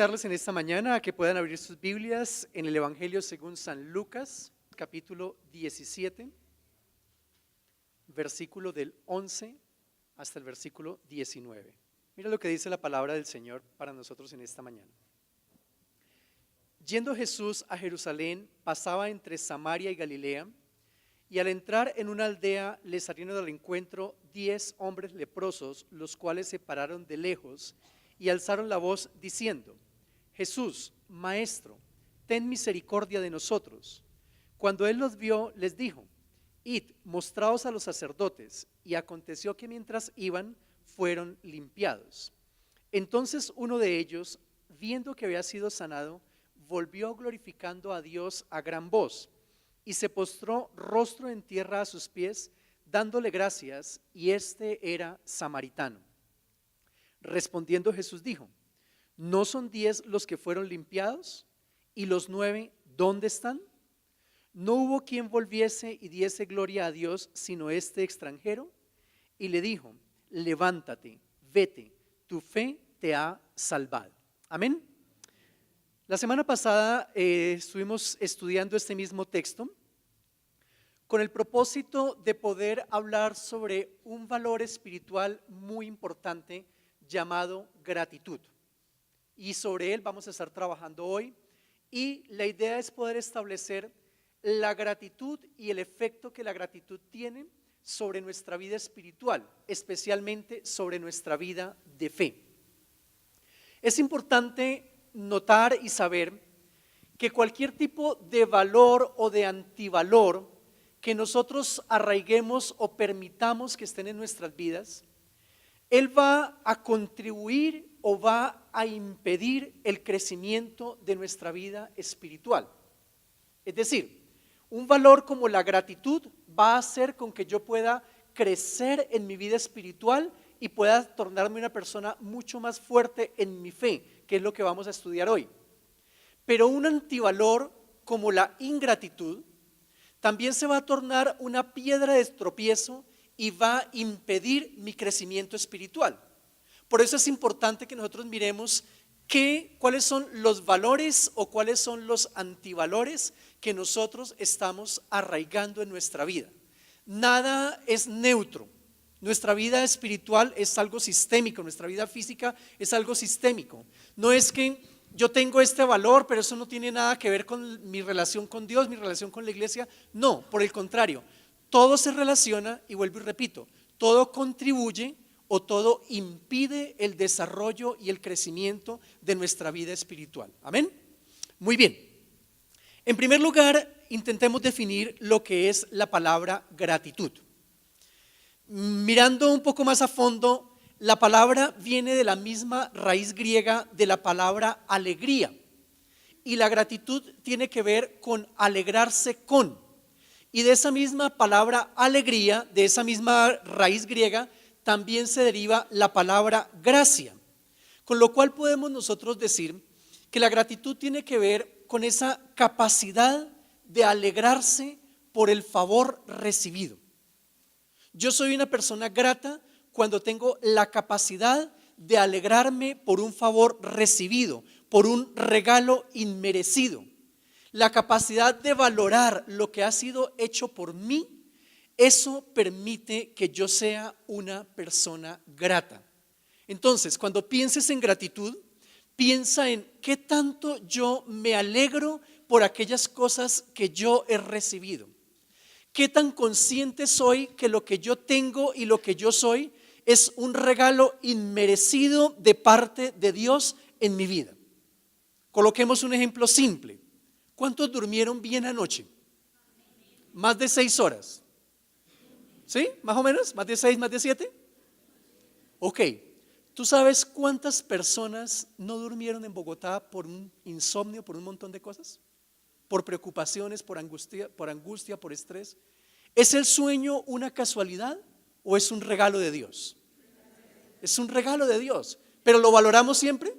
invitarles en esta mañana a que puedan abrir sus Biblias en el Evangelio según San Lucas, capítulo 17, versículo del 11 hasta el versículo 19. Mira lo que dice la palabra del Señor para nosotros en esta mañana. Yendo Jesús a Jerusalén, pasaba entre Samaria y Galilea, y al entrar en una aldea le salieron al encuentro 10 hombres leprosos, los cuales se pararon de lejos y alzaron la voz diciendo: Jesús, Maestro, ten misericordia de nosotros. Cuando él los vio, les dijo: Id, mostraos a los sacerdotes. Y aconteció que mientras iban, fueron limpiados. Entonces uno de ellos, viendo que había sido sanado, volvió glorificando a Dios a gran voz, y se postró rostro en tierra a sus pies, dándole gracias, y este era samaritano. Respondiendo Jesús dijo: ¿no son 10 los que fueron limpiados? ¿Y los 9 dónde están? No hubo quien volviese y diese gloria a Dios, sino este extranjero. Y le dijo: levántate, vete, tu fe te ha salvado. Amén. La semana pasada estuvimos estudiando este mismo texto con el propósito de poder hablar sobre un valor espiritual muy importante llamado gratitud. Y sobre él vamos a estar trabajando hoy, y la idea es poder establecer la gratitud y el efecto que la gratitud tiene sobre nuestra vida espiritual, especialmente sobre nuestra vida de fe. Es importante notar y saber que cualquier tipo de valor o de antivalor que nosotros arraiguemos o permitamos que estén en nuestras vidas, él va a contribuir o va a impedir el crecimiento de nuestra vida espiritual. Es decir, un valor como la gratitud va a hacer con que yo pueda crecer en mi vida espiritual y pueda tornarme una persona mucho más fuerte en mi fe, que es lo que vamos a estudiar hoy. Pero un antivalor como la ingratitud también se va a tornar una piedra de tropiezo y va a impedir mi crecimiento espiritual. Por eso es importante que nosotros miremos cuáles son los valores o cuáles son los antivalores que nosotros estamos arraigando en nuestra vida. Nada es neutro. Nuestra vida espiritual es algo sistémico, nuestra vida física es algo sistémico. No es que yo tengo este valor, pero eso no tiene nada que ver con mi relación con Dios, mi relación con la iglesia. No, por el contrario, todo se relaciona, y vuelvo y repito, todo contribuye o todo impide el desarrollo y el crecimiento de nuestra vida espiritual. ¿Amén? Muy bien. En primer lugar, intentemos definir lo que es la palabra gratitud. Mirando un poco más a fondo, la palabra viene de la misma raíz griega de la palabra alegría, y la gratitud tiene que ver con alegrarse con, y de esa misma palabra alegría, de esa misma raíz griega, también se deriva la palabra gracia, con lo cual podemos nosotros decir que la gratitud tiene que ver con esa capacidad de alegrarse por el favor recibido. Yo soy una persona grata cuando tengo la capacidad de alegrarme por un favor recibido, por un regalo inmerecido. La capacidad de valorar lo que ha sido hecho por mí, eso permite que yo sea una persona grata. Entonces, cuando pienses en gratitud, piensa en qué tanto yo me alegro por aquellas cosas que yo he recibido. ¿Qué tan consciente soy que lo que yo tengo y lo que yo soy es un regalo inmerecido de parte de Dios en mi vida? Coloquemos un ejemplo simple. ¿Cuántos durmieron bien anoche? ¿Más de 6 horas? ¿Sí? ¿Más o menos? ¿Más de 6, más de 7? Ok. ¿Tú sabes cuántas personas no durmieron en Bogotá por un insomnio, por un montón de cosas? Por preocupaciones, por angustia, por estrés. ¿Es el sueño una casualidad o es un regalo de Dios? Es un regalo de Dios, pero ¿lo valoramos siempre?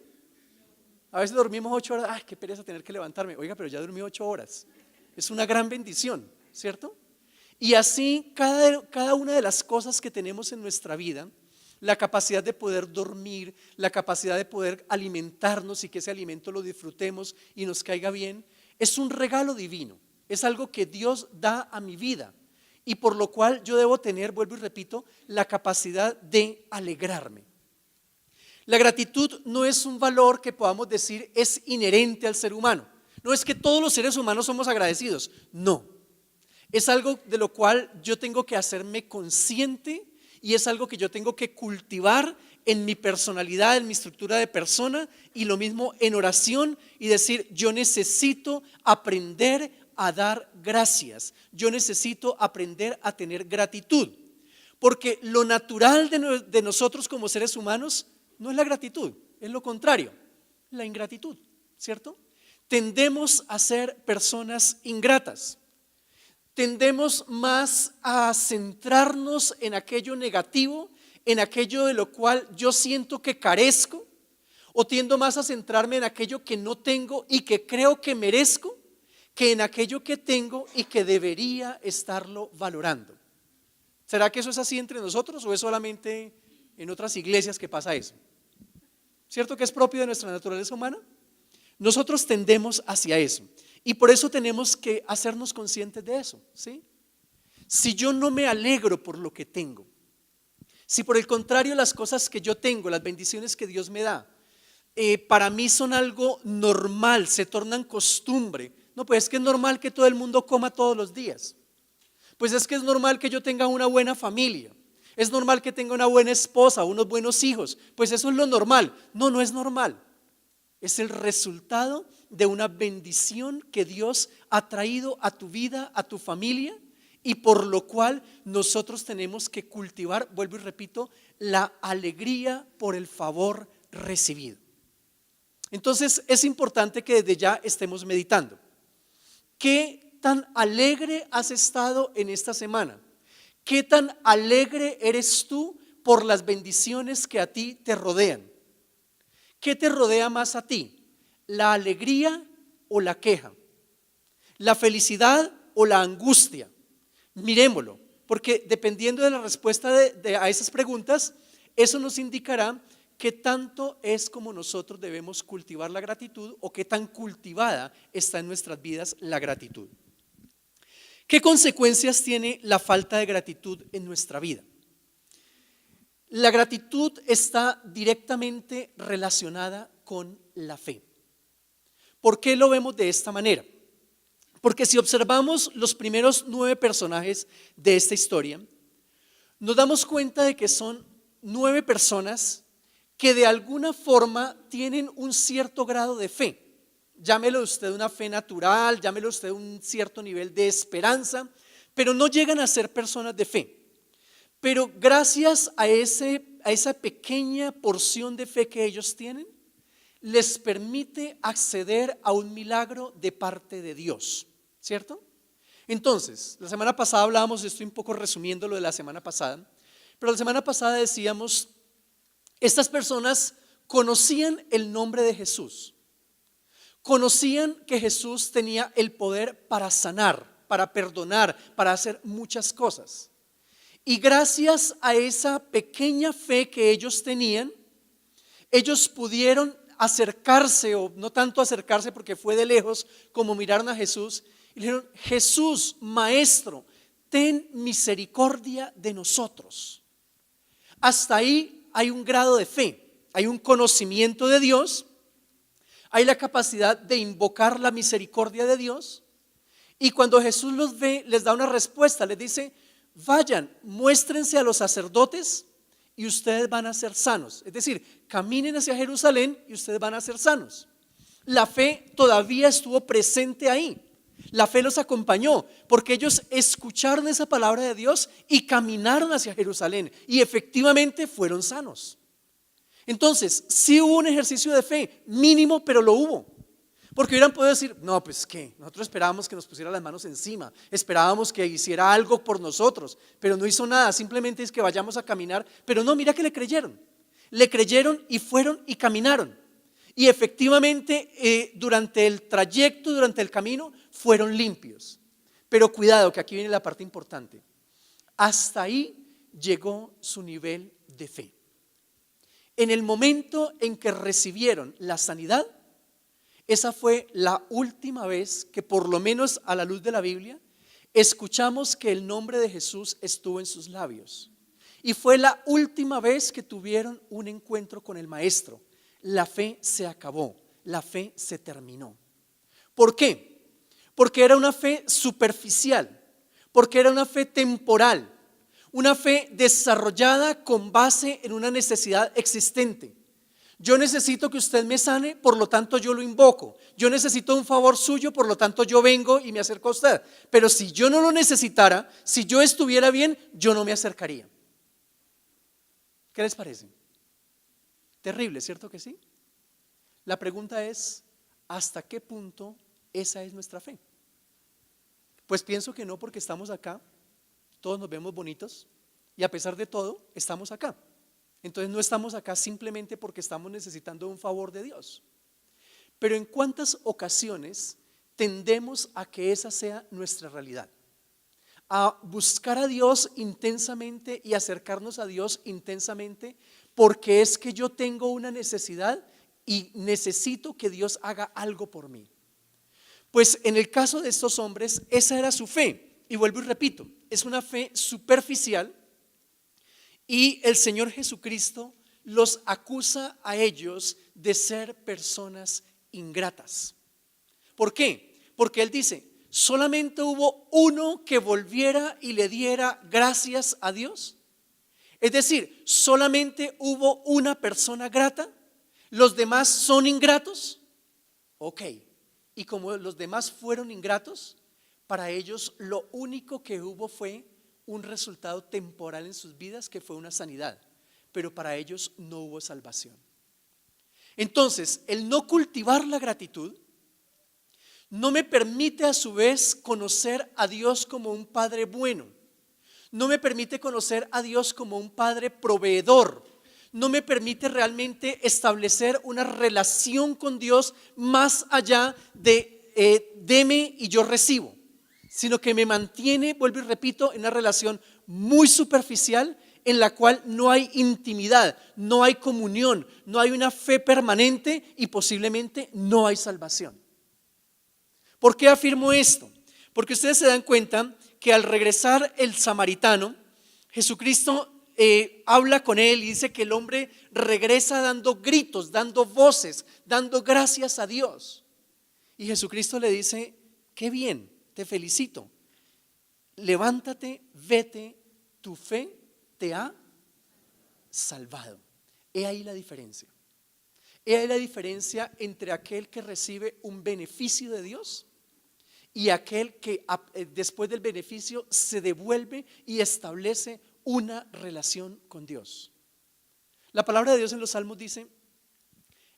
A veces dormimos 8 horas, ¡ay, qué pereza tener que levantarme! Oiga, pero ya dormí 8 horas. Es una gran bendición, ¿cierto? Y así cada una de las cosas que tenemos en nuestra vida la capacidad de poder dormir, la capacidad de poder alimentarnos y que ese alimento lo disfrutemos y nos caiga bien, es un regalo divino, es algo que Dios da a mi vida y por lo cual yo debo tener, vuelvo y repito, la capacidad de alegrarme. La gratitud no es un valor que podamos decir es inherente al ser humano. No es que todos los seres humanos somos agradecidos, no. Es algo de lo cual yo tengo que hacerme consciente y es algo que yo tengo que cultivar en mi personalidad, en mi estructura de persona y lo mismo en oración y decir, yo necesito aprender a dar gracias, yo necesito aprender a tener gratitud, porque lo natural de nosotros como seres humanos no es la gratitud, es lo contrario, la ingratitud, ¿cierto? Tendemos a ser personas ingratas. Tendemos más a centrarnos en aquello negativo, en aquello de lo cual yo siento que carezco, o tiendo más a centrarme en aquello que no tengo y que creo que merezco, que en aquello que tengo y que debería estarlo valorando. ¿Será que eso es así entre nosotros o es solamente en otras iglesias que pasa eso? ¿Cierto que es propio de nuestra naturaleza humana? Nosotros tendemos hacia eso y por eso tenemos que hacernos conscientes de eso, ¿sí? Si yo no me alegro por lo que tengo, si por el contrario las cosas que yo tengo, las bendiciones que Dios me da, para mí son algo normal, se tornan costumbre. No, pues es que es normal que todo el mundo coma todos los días. Pues es que es normal que yo tenga una buena familia. Es normal que tenga una buena esposa, unos buenos hijos. Pues eso es lo normal. No, no es normal. Es el resultado de una bendición que Dios ha traído a tu vida, a tu familia, y por lo cual nosotros tenemos que cultivar, vuelvo y repito, la alegría por el favor recibido. Entonces es importante que desde ya estemos meditando. ¿Qué tan alegre has estado en esta semana? ¿Qué tan alegre eres tú por las bendiciones que a ti te rodean? ¿Qué te rodea más a ti? ¿La alegría o la queja? ¿La felicidad o la angustia? Miremoslo, porque dependiendo de la respuesta a esas preguntas, eso nos indicará qué tanto es como nosotros debemos cultivar la gratitud o qué tan cultivada está en nuestras vidas la gratitud. ¿Qué consecuencias tiene la falta de gratitud en nuestra vida? La gratitud está directamente relacionada con la fe. ¿Por qué lo vemos de esta manera? Porque si observamos los primeros 9 personajes de esta historia, nos damos cuenta de que son 9 personas que de alguna forma tienen un cierto grado de fe. Llámelo usted una fe natural, llámelo usted un cierto nivel de esperanza, pero no llegan a ser personas de fe. Pero gracias a esa pequeña porción de fe que ellos tienen, les permite acceder a un milagro de parte de Dios, ¿cierto? Entonces, la semana pasada hablábamos, estoy un poco resumiendo lo de la semana pasada, pero la semana pasada decíamos, estas personas conocían el nombre de Jesús, conocían que Jesús tenía el poder para sanar, para perdonar, para hacer muchas cosas. Y gracias a esa pequeña fe que ellos tenían, ellos pudieron acercarse, o no tanto acercarse porque fue de lejos, como miraron a Jesús y le dijeron, Jesús, Maestro, ten misericordia de nosotros. Hasta ahí hay un grado de fe, hay un conocimiento de Dios, hay la capacidad de invocar la misericordia de Dios, y cuando Jesús los ve, les da una respuesta, les dice, vayan, muéstrense a los sacerdotes y ustedes van a ser sanos. Es decir, caminen hacia Jerusalén y ustedes van a ser sanos. La fe todavía estuvo presente ahí. La fe los acompañó porque ellos escucharon esa palabra de Dios y caminaron hacia Jerusalén y efectivamente fueron sanos. Entonces, sí hubo un ejercicio de fe, mínimo, pero lo hubo. Porque hubieran podido decir, no, pues qué, nosotros esperábamos que nos pusiera las manos encima, esperábamos que hiciera algo por nosotros, pero no hizo nada, simplemente es que vayamos a caminar. Pero no, mira que le creyeron y fueron y caminaron. Y efectivamente durante el trayecto, durante el camino, fueron limpios. Pero cuidado, que aquí viene la parte importante. Hasta ahí llegó su nivel de fe. En el momento en que recibieron la sanidad, esa fue la última vez que, por lo menos a la luz de la Biblia, escuchamos que el nombre de Jesús estuvo en sus labios. Y fue la última vez que tuvieron un encuentro con el Maestro. La fe se acabó, la fe se terminó. ¿Por qué? Porque era una fe superficial, porque era una fe temporal, una fe desarrollada con base en una necesidad existente. Yo necesito que usted me sane, por lo tanto yo lo invoco. Yo necesito un favor suyo, por lo tanto yo vengo y me acerco a usted. Pero si yo no lo necesitara, si yo estuviera bien, yo no me acercaría. ¿Qué les parece? Terrible, ¿cierto que sí? La pregunta es, ¿hasta qué punto esa es nuestra fe? Pues pienso que no, porque estamos acá, todos nos vemos bonitos y a pesar de todo estamos acá. Entonces no estamos acá simplemente porque estamos necesitando un favor de Dios. Pero ¿en cuántas ocasiones tendemos a que esa sea nuestra realidad? A buscar a Dios intensamente y acercarnos a Dios intensamente porque es que yo tengo una necesidad y necesito que Dios haga algo por mí. Pues en el caso de estos hombres, esa era su fe. Y vuelvo y repito, es una fe superficial. Y el Señor Jesucristo los acusa a ellos de ser personas ingratas. ¿Por qué? Porque Él dice, ¿solamente hubo uno que volviera y le diera gracias a Dios? Es decir, ¿solamente hubo una persona grata? ¿Los demás son ingratos? Ok, y como los demás fueron ingratos, para ellos lo único que hubo fue un resultado temporal en sus vidas, que fue una sanidad, pero para ellos no hubo salvación. Entonces, el no cultivar la gratitud no me permite a su vez conocer a Dios como un Padre bueno, no me permite conocer a Dios como un Padre proveedor, no me permite realmente establecer una relación con Dios más allá de deme y yo recibo, sino que me mantiene, vuelvo y repito, en una relación muy superficial en la cual no hay intimidad, no hay comunión, no hay una fe permanente y posiblemente no hay salvación. ¿Por qué afirmo esto? Porque ustedes se dan cuenta que al regresar el samaritano, Jesucristo habla con él y dice que el hombre regresa dando gritos, dando voces, dando gracias a Dios. Y Jesucristo le dice, qué bien, te felicito, levántate, vete, tu fe te ha salvado. He ahí la diferencia. He ahí la diferencia entre aquel que recibe un beneficio de Dios y aquel que después del beneficio se devuelve y establece una relación con Dios. La palabra de Dios en los Salmos dice,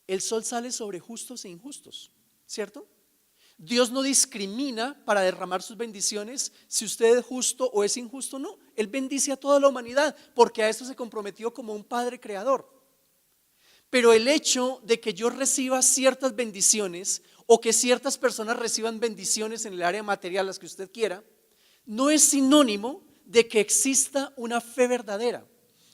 el sol sale sobre justos e injustos, ¿cierto? Dios no discrimina para derramar sus bendiciones si usted es justo o es injusto, no. Él bendice a toda la humanidad porque a esto se comprometió como un Padre creador. Pero el hecho de que yo reciba ciertas bendiciones o que ciertas personas reciban bendiciones en el área material, las que usted quiera, no es sinónimo de que exista una fe verdadera.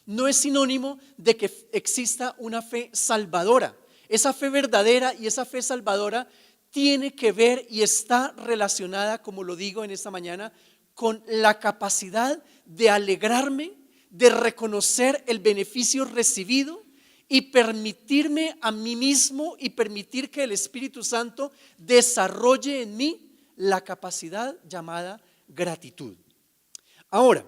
No es sinónimo de que exista una fe salvadora. Esa fe verdadera y esa fe salvadora tiene que ver y está relacionada, como lo digo en esta mañana, con la capacidad de alegrarme, de reconocer el beneficio recibido y permitirme a mí mismo y permitir que el Espíritu Santo desarrolle en mí la capacidad llamada gratitud. Ahora,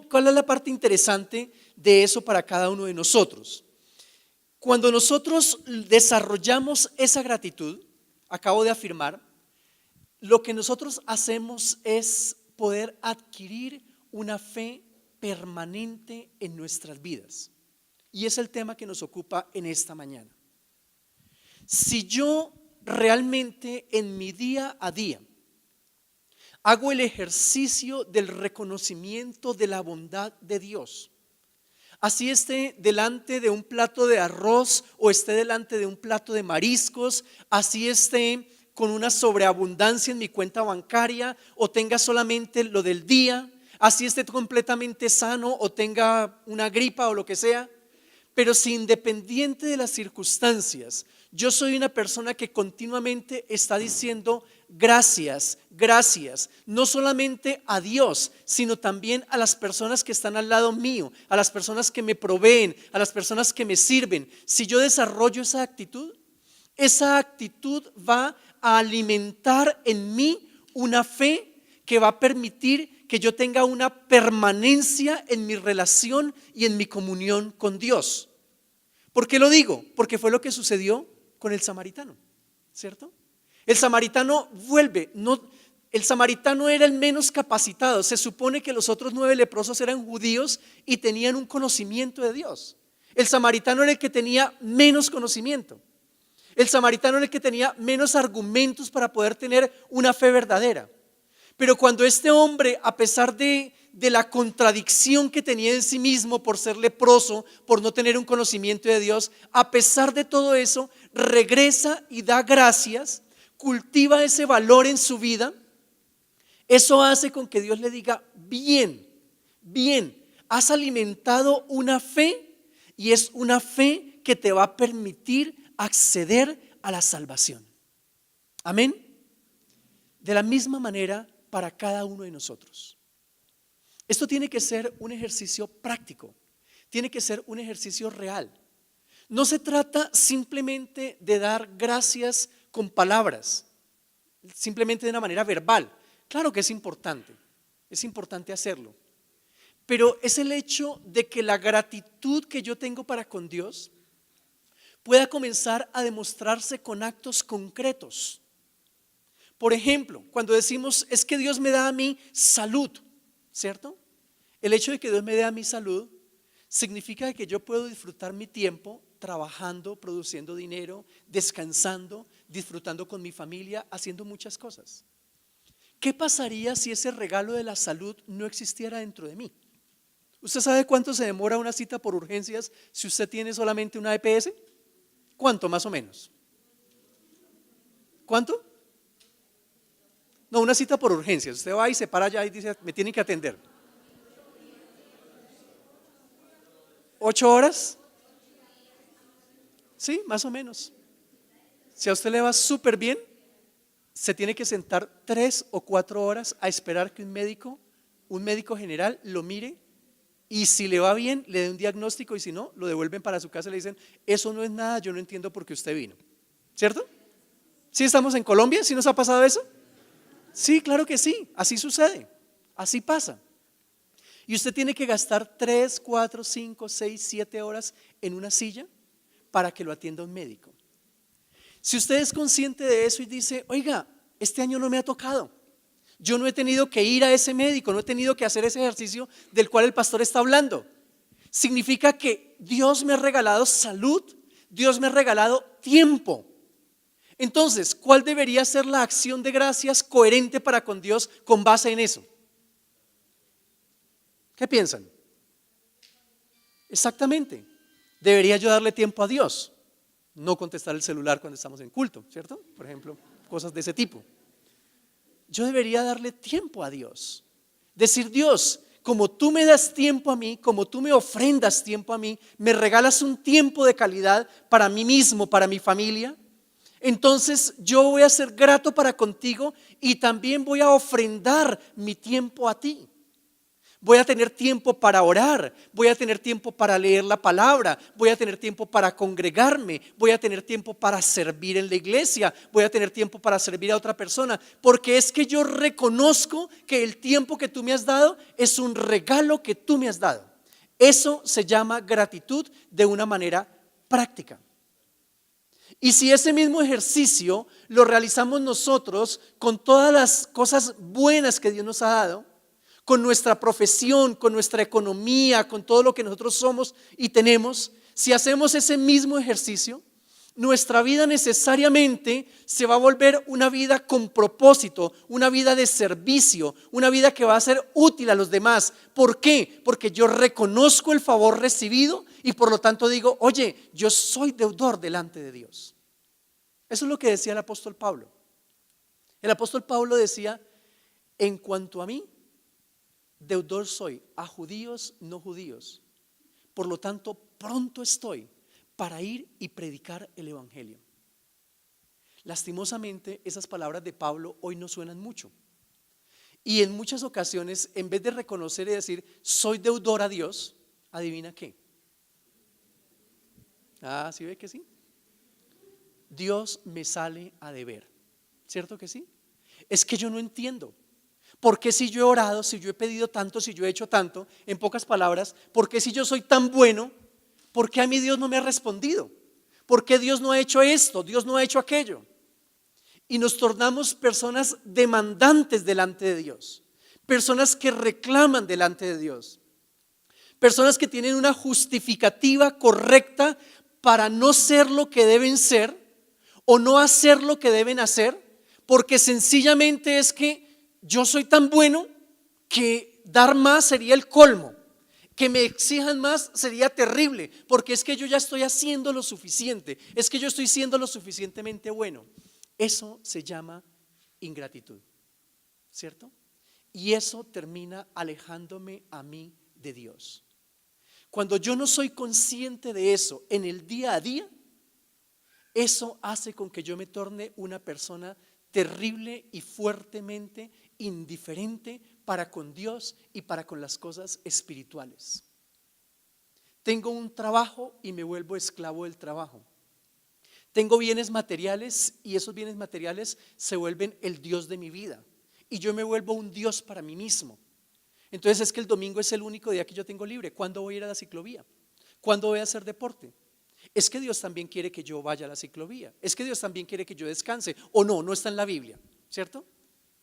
¿cuál es la parte interesante de eso para cada uno de nosotros? Cuando nosotros desarrollamos esa gratitud, acabo de afirmar, lo que nosotros hacemos es poder adquirir una fe permanente en nuestras vidas. Y es el tema que nos ocupa en esta mañana. Si yo realmente en mi día a día hago el ejercicio del reconocimiento de la bondad de Dios, así esté delante de un plato de arroz o esté delante de un plato de mariscos, así esté con una sobreabundancia en mi cuenta bancaria o tenga solamente lo del día, así esté completamente sano o tenga una gripa o lo que sea, Pero si independiente de las circunstancias, yo soy una persona que continuamente está diciendo gracias, gracias, no solamente a Dios, sino también a las personas que están al lado mío, a las personas que me proveen, a las personas que me sirven. Si yo desarrollo esa actitud va a alimentar en mí una fe que va a permitir que yo tenga una permanencia en mi relación y en mi comunión con Dios. ¿Por qué lo digo? Porque fue lo que sucedió con el samaritano, ¿cierto? El samaritano el samaritano era el menos capacitado. Se supone que los otros 9 leprosos eran judíos y tenían un conocimiento de Dios. El samaritano era el que tenía menos conocimiento. El samaritano era el que tenía menos argumentos para poder tener una fe verdadera. Pero cuando este hombre, a pesar de la contradicción que tenía en sí mismo por ser leproso, por no tener un conocimiento de Dios, a pesar de todo eso, regresa y da gracias, cultiva ese valor en su vida. Eso hace con que Dios le diga: bien, bien, has alimentado una fe, y es una fe que te va a permitir acceder a la salvación. Amén. De la misma manera para cada uno de nosotros. Esto tiene que ser un ejercicio práctico, tiene que ser un ejercicio real. No se trata simplemente de dar gracias con palabras, simplemente de una manera verbal. Claro que es importante hacerlo, pero es el hecho de que la gratitud que yo tengo para con Dios pueda comenzar a demostrarse con actos concretos. Por ejemplo, cuando decimos: es que Dios me da a mí salud, ¿cierto? El hecho de que Dios me dé a mí salud significa que yo puedo disfrutar mi tiempo trabajando, produciendo dinero, descansando, disfrutando con mi familia, haciendo muchas cosas. ¿Qué pasaría si ese regalo de la salud no existiera dentro de mí? ¿Usted sabe cuánto se demora una cita por urgencias si usted tiene solamente una EPS? ¿Cuánto más o menos? ¿Cuánto? No, una cita por urgencias. Usted va y se para allá y dice: me tienen que atender. 8 horas. Sí, más o menos. Si a usted le va súper bien, se tiene que sentar 3 o 4 horas a esperar que un médico general lo mire, y si le va bien, le dé un diagnóstico, y si no, lo devuelven para su casa y le dicen: eso no es nada, yo no entiendo por qué usted vino. ¿Cierto? ¿Sí estamos en Colombia? ¿Sí nos ha pasado eso? Sí, claro que sí, así sucede, así pasa. Y usted tiene que gastar 3, 4, 5, 6, 7 horas en una silla para que lo atienda un médico. Si usted es consciente de eso y dice: oiga, este año no me ha tocado, yo no he tenido que ir a ese médico, no he tenido que hacer ese ejercicio del cual el pastor está hablando, significa que Dios me ha regalado salud, Dios me ha regalado tiempo. Entonces, ¿cuál debería ser la acción de gracias coherente para con Dios con base en eso? ¿Qué piensan? Exactamente, debería yo darle tiempo a Dios, no contestar el celular cuando estamos en culto, ¿cierto? Por ejemplo, cosas de ese tipo. Yo debería darle tiempo a Dios, decir: Dios, como tú me das tiempo a mí, como tú me ofrendas tiempo a mí, me regalas un tiempo de calidad para mí mismo, para mi familia, entonces yo voy a ser grato para contigo y también voy a ofrendar mi tiempo a ti. Voy a tener tiempo para orar, voy a tener tiempo para leer la palabra, voy a tener tiempo para congregarme, voy a tener tiempo para servir en la iglesia, voy a tener tiempo para servir a otra persona, porque es que yo reconozco que el tiempo que tú me has dado es un regalo que tú me has dado. Eso se llama gratitud de una manera práctica. Y si ese mismo ejercicio lo realizamos nosotros con todas las cosas buenas que Dios nos ha dado, con nuestra profesión, con nuestra economía, con todo lo que nosotros somos y tenemos, si hacemos ese mismo ejercicio, nuestra vida necesariamente se va a volver una vida con propósito, una vida de servicio, una vida que va a ser útil a los demás. ¿Por qué? Porque yo reconozco el favor recibido y por lo tanto digo: oye, yo soy deudor delante de Dios. Eso es lo que decía el apóstol Pablo. El apóstol Pablo decía: en cuanto a mí, deudor soy a judíos, no judíos, Por lo tanto, pronto estoy para ir y predicar el evangelio. Lastimosamente, esas palabras de Pablo hoy no suenan mucho. Y en muchas ocasiones, en vez de reconocer y decir, soy deudor a Dios, ¿adivina qué? ¿Sí ve que sí? Dios me sale a deber, ¿cierto que sí? Es que yo no entiendo. ¿Por qué si yo he orado, si yo he pedido tanto, si yo he hecho tanto? En pocas palabras, ¿por qué si yo soy tan bueno, por qué a mí Dios no me ha respondido? ¿Por qué Dios no ha hecho esto? Dios no ha hecho aquello. Y nos tornamos personas demandantes delante de Dios, personas que reclaman delante de Dios, personas que tienen una justificativa correcta para no ser lo que deben ser o no hacer lo que deben hacer, porque sencillamente es que yo soy tan bueno que dar más sería el colmo, que me exijan más sería terrible, porque es que yo ya estoy haciendo lo suficiente, es que yo estoy siendo lo suficientemente bueno. Eso se llama ingratitud, ¿cierto? Y eso termina alejándome a mí de Dios. Cuando yo no soy consciente de eso en el día a día, eso hace con que yo me torne una persona terrible y fuertemente indiferente para con Dios y para con las cosas espirituales. Tengo un trabajo y me vuelvo esclavo del trabajo. Tengo bienes materiales y esos bienes materiales se vuelven el Dios de mi vida y yo me vuelvo un Dios para mí mismo. Entonces es que el domingo es el único día que yo tengo libre. ¿Cuándo voy a ir a la ciclovía? ¿Cuándo voy a hacer deporte? Es que Dios también quiere que yo vaya a la ciclovía. Es que Dios también quiere que yo descanse. O no, no está en la Biblia, ¿cierto?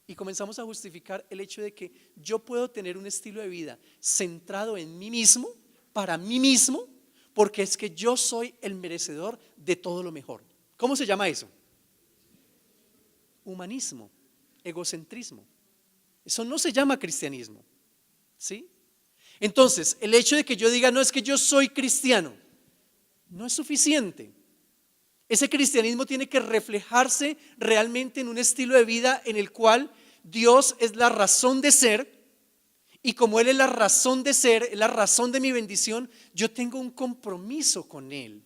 Y comenzamos a justificar el hecho de que yo puedo tener un estilo de vida centrado en mí mismo, para mí mismo, porque es que yo soy el merecedor de todo lo mejor. ¿Cómo se llama eso? Humanismo, egocentrismo. Eso no se llama cristianismo, ¿sí? Entonces, el hecho de que yo diga, no, es que yo soy cristiano, no es suficiente. Ese cristianismo tiene que reflejarse realmente en un estilo de vida en el cual Dios es la razón de ser. Y como Él es la razón de ser, es la razón de mi bendición, yo tengo un compromiso con Él.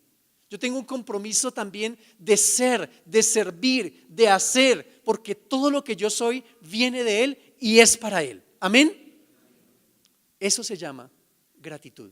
Yo tengo un compromiso también de ser, de servir, de hacer, porque todo lo que yo soy viene de Él y es para Él. Amén. Eso se llama gratitud.